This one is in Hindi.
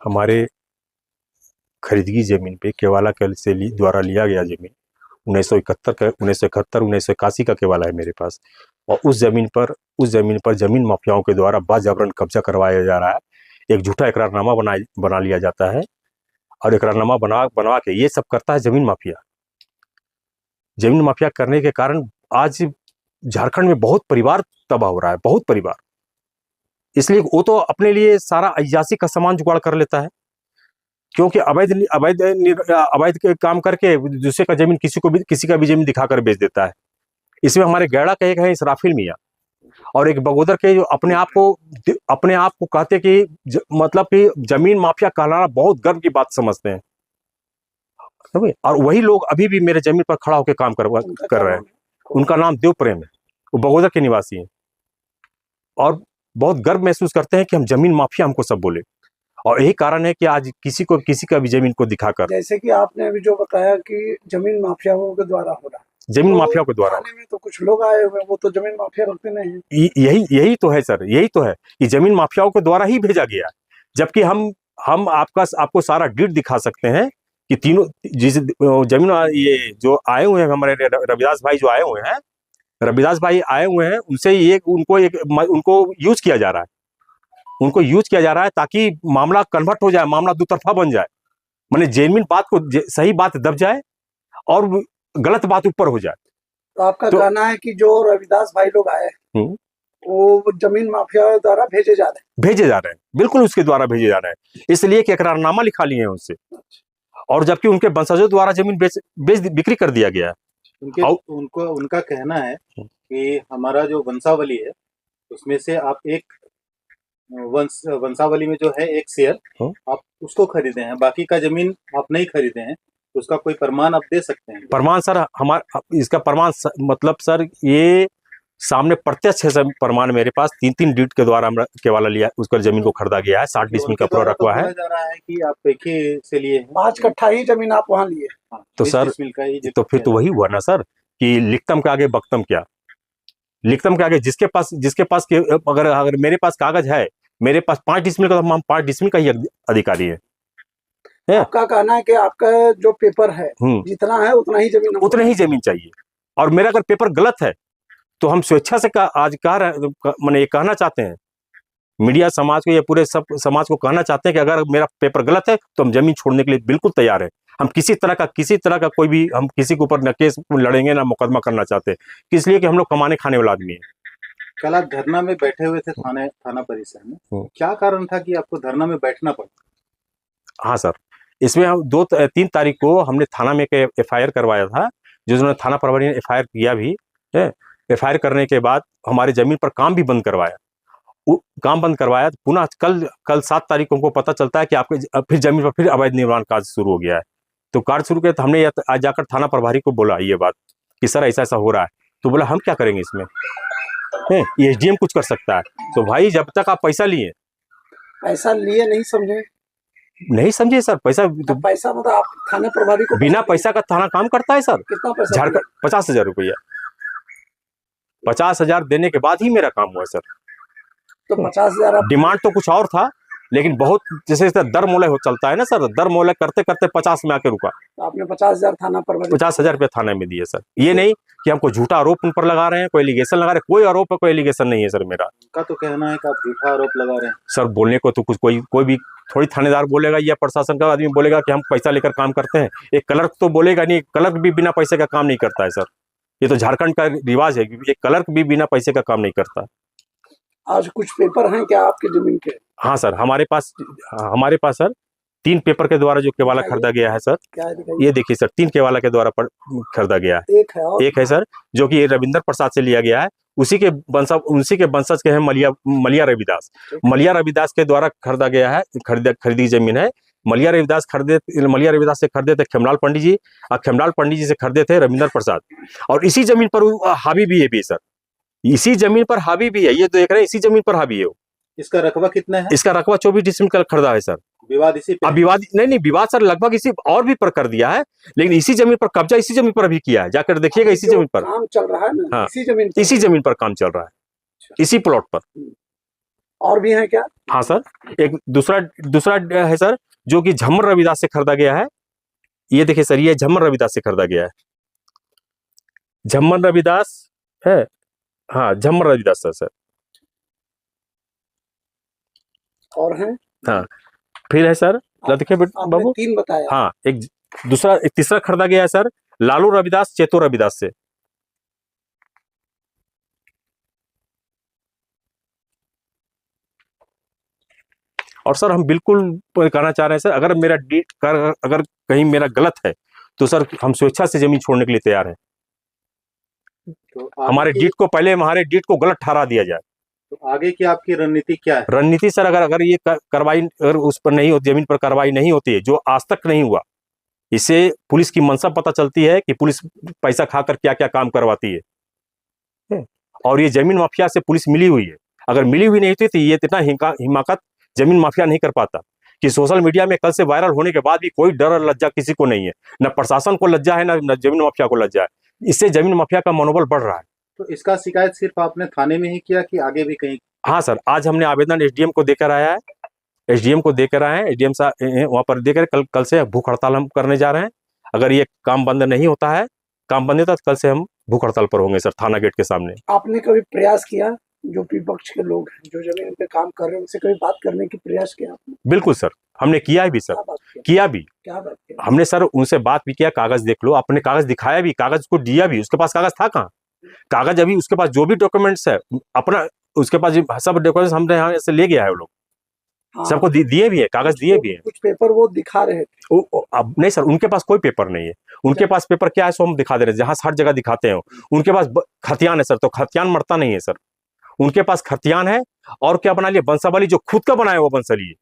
हमारे खरीदगी जमीन पे केवाला द्वारा लिया गया जमीन 1971 का 1971 1981 का केवाला है मेरे पास। और उस जमीन पर जमीन माफियाओं के द्वारा बाजबरन कब्जा करवाया जा रहा है। एक झूठा इकरारनामा बना लिया जाता है और इकरारनामा बनवा के ये सब करता है जमीन माफिया। जमीन माफिया करने के कारण आज झारखंड में बहुत परिवार तबाह हो रहा है, बहुत परिवार। इसलिए वो तो अपने लिए सारा अय्यासी का सामान जुगाड़ कर लेता है, क्योंकि अवैध के काम करके दूसरे का जमीन किसी का भी जमीन दिखाकर बेच देता है। इसमें हमारे गैड़ा का एक है इसराफिल मियाँ और एक बगोदर के जो अपने आप को कहते कि मतलब कि जमीन माफिया कहलाना बहुत गर्व की बात समझते हैं। और वही लोग अभी भी मेरे जमीन पर खड़ा होकर काम कर रहे हैं। उनका नाम देव प्रेम है, वो बगोदर के निवासी हैं और बहुत गर्व महसूस करते हैं कि हम जमीन माफिया हमको सब बोले। और यही कारण है कि आज किसी का भी जमीन को दिखाकर, जैसे कि आपने अभी जो बताया कि जमीन माफियाओं के द्वारा हो रहा है, जमीन माफियाओं के द्वारा में तो कुछ लोग आए हुए, वो तो जमीन माफिया रखते नहीं हैं। यही तो है सर, यही तो है कि जमीन माफियाओं के द्वारा ही भेजा गया। जबकि हम आपको सारा डीड दिखा सकते हैं कि तीनों जिस जमीन ये जो आए हुए हैं हमारे रविदास भाई जो आए हुए हैं, रविदास भाई आए हुए हैं, उनसे उनको यूज किया जा रहा है। उनको यूज किया जा रहा है ताकि मामला कन्वर्ट हो जाए, मामला दुतरफा बन जाए। माने जेन्युइन बात को सही बात दब जाए और गलत बात ऊपर हो जाए। तो आपका कहना है कि जो रविदास भाई लोग आए वो जमीन माफिया द्वारा भेजे जा रहे हैं। बिल्कुल उसके द्वारा भेजे जा रहे हैं, इसलिए कि इकरारनामा लिखा लिए हैं उससे। और जबकि उनके वंशजों द्वारा जमीन बिक्री कर दिया गया है। उनका कहना है कि हमारा जो वंशावली है उसमें से आप एक वंशावली में जो है एक शेयर आप उसको खरीदे हैं, बाकी का जमीन आप नहीं खरीदे हैं। उसका कोई प्रमाण आप दे सकते हैं? प्रमाण सर इसका प्रमाण मतलब सर ये सामने प्रत्यक्ष है प्रमाण मेरे पास। 3 डीड के द्वारा हमरा केवाला लिया, उसका जमीन को खरीदा गया है। 60 डिसमिल का पूरा रकबा है। जा रहा है कि आप एक ही से लिए 5 कट्ठा ही जमीन आप वहाँ लिए। तो सर तो फिर तो वही हुआ ना सर कि लिखतम के आगे बख्तम क्या। लिखतम के आगे जिसके पास अगर मेरे पास कागज है, मेरे पास 5 डिसमिल का, तो हम 5 डिसमिल का ही अधिकारी है। आपका कहना है कि आपका जो पेपर है जितना है उतना ही जमीन चाहिए। और मेरा अगर पेपर गलत है तो हम स्वेच्छा से मैंने कहना चाहते हैं, मीडिया समाज को या पूरे सब समाज को कहना चाहते हैं कि अगर मेरा पेपर गलत है तो हम जमीन छोड़ने के लिए बिल्कुल तैयार है। हम किसी तरह का कोई भी, हम किसी के ऊपर न केस लड़ेंगे ना मुकदमा करना चाहते, इसलिए कि हम लोग कमाने खाने वाला आदमी है। कल आप धरना में बैठे हुए थे थाना परिसर में, क्या कारण था कि आपको धरना में बैठना पड़ा? हाँ सर, इसमें हम 3 तारीख को हमने थाना में FIR करवाया था, जिसने थाना प्रभारी ने FIR किया भी है। FIR करने के बाद हमारी जमीन पर काम भी बंद करवाया। काम बंद करवाया तो पुनः कल 7 तारीख को हमको पता चलता है कि आपके फिर जमीन पर फिर अवैध निर्माण कार्य शुरू हो गया है। तो कार्य शुरू किया तो हमने आज जाकर थाना प्रभारी को बोला ये बात कि सर ऐसा हो रहा है। तो बोला हम क्या करेंगे इसमें, SDM कुछ कर सकता है। तो भाई जब तक आप पैसा लिए नहीं समझे सर, पैसा मतलब आप थाना प्रभारी को बिना पैसा का थाना काम करता है सर। कितना पैसा? झारखंड 50,000 रुपया, 50,000 देने के बाद ही मेरा काम हुआ सर। तो 50,000 डिमांड तो कुछ और था, लेकिन बहुत जैसे दर मोले हो चलता है ना सर, दर मोले करते करते 50 में आके रुका। तो आपने 50,000 थाना प्रभारी 50,000 रुपया थाने में दिए सर। ये नहीं कि हमको झूठा आरोप उन पर लगा रहे हैं, कोई एलिगेशन लगा रहे हैं। कोई आरोप है, कोई एलिगेशन नहीं है सर मेरा। उनका तो कहना है कि आप झूठा आरोप लगा रहे हैं सर। बोलने को तो कुछ कोई भी थोड़ी थानेदार बोलेगा या प्रशासन का आदमी बोलेगा कि हम पैसा लेकर काम करते हैं। एक क्लर्क तो बोलेगा नहीं, क्लर्क भी बिना पैसे का काम नहीं करता है सर। ये तो झारखंड का रिवाज है कि एक क्लर्क भी बिना पैसे का काम नहीं करता। आज कुछ पेपर हैं क्या आपकी जमीन के? हाँ सर, हमारे पास सर 3 पेपर के द्वारा जो केवाला खरीदा गया है सर। ये देखिए सर, 3 केवाला के द्वारा खरीदा गया है। एक है सर जो कि रविंद्र प्रसाद से लिया गया है, उसी के वंशज के हैं मलिया रविदास। मलिया रविदास के द्वारा खरीदा गया है, खरीदी जमीन है। मलिया रविदास से खरीदे थे खेमलाल पंडित जी, और खेमलाल पंडित जी से खरीदे थे रविंद्र प्रसाद। और इसी जमीन पर हावी भी है भी सर, इसी जमीन पर हावी भी है। ये देख रहे हैं, इसी जमीन पर हावी है। इसका रकबा कितना है? इसका रकबा 24 डिसमिल का खरीदा है सर। विवाद इसी पे? विवाद नहीं, विवाद सर लगभग इसी और भी पर कर दिया है, लेकिन इसी जमीन पर कब्जा इसी जमीन पर अभी किया है। जाकर देखिएगा, इसी जमीन पर काम चल रहा है ना। हाँ, इसी जमीन पर काम चल रहा है, इसी प्लॉट पर। और भी है क्या? हाँ सर, एक दूसरा दूसरा है सर, जो कि झम्मर रविदास से खरीदा गया है। ये देखिए सर, ये झम्मर रविदास से खरीदा गया है, झम्मर रविदास है। हाँ, झम्मर रविदास सर। और है? हाँ, फिर है सर, देखिए आपने बाबू, 3 बताया। हाँ, एक तीसरा खरीदा गया है सर, लालू रविदास चेतो रविदास से। और सर हम बिल्कुल कहना चाह रहे हैं सर, अगर मेरा अगर कहीं मेरा गलत है तो सर हम स्वेच्छा से जमीन छोड़ने के लिए तैयार हैं। तो हमारे डीड को पहले हमारे डीड को गलत ठहरा दिया जाए। तो आगे की आपकी रणनीति क्या है? रणनीति सर, अगर ये कार्रवाई अगर उस पर नहीं होती, जमीन पर कार्रवाई नहीं होती है, जो आज तक नहीं हुआ, इससे पुलिस की मंशा पता चलती है कि पुलिस पैसा खाकर क्या क्या काम करवाती है। और ये जमीन माफिया से पुलिस मिली हुई है। अगर मिली हुई नहीं थी तो ये इतना हिमाकत जमीन माफिया नहीं कर पाता कि सोशल मीडिया में कल से वायरल होने के बाद भी कोई डर और लज्जा किसी को नहीं है, न प्रशासन को लज्जा है, न जमीन माफिया को लज्जा है। इससे जमीन माफिया का मनोबल बढ़ रहा है। तो इसका शिकायत सिर्फ आपने थाने में ही किया कि आगे भी कहीं? हाँ सर, आज हमने आवेदन एसडीएम को देकर आया है, एसडीएम को देकर आए हैं, एसडीएम साहब वहां पर देकर कल से भूख हड़ताल हम करने जा रहे हैं। अगर ये काम बंद नहीं होता है, काम बंद होता है तो कल से हम भूख हड़ताल पर होंगे सर, थाना गेट के सामने। आपने कभी प्रयास किया, जो विपक्ष के लोग हैं जो जमीन पे काम कर रहे हैं, उनसे कभी बात करने की प्रयास किया आपने? बिल्कुल सर, हमने किया भी सर, क्या बात किया? किया भी। क्या बात किया? हमने सर उनसे बात भी किया, कागज देख लो, अपने कागज दिखाया भी, कागज को दिया भी। उसके पास कागज था कहाँ? कागज अभी उसके पास जो भी डॉक्यूमेंट्स है अपना, उसके पास सब डॉक्यूमेंट्स हमने यहाँ से ले गया है। वो लोग हाँ, सबको दिए भी है, कागज दिए भी है। कुछ पेपर वो दिखा रहे थे। अब नहीं सर, उनके पास कोई पेपर नहीं है। उनके पास पेपर क्या है सो हम दिखा दे रहे हैं, जहां हर जगह दिखाते हैं। उनके पास खतियान है सर, तो खतियान मरता नहीं है सर। उनके पास खतियान है। और क्या बना लिया, बंसावली जो खुद का बनाया वो बंसावली है।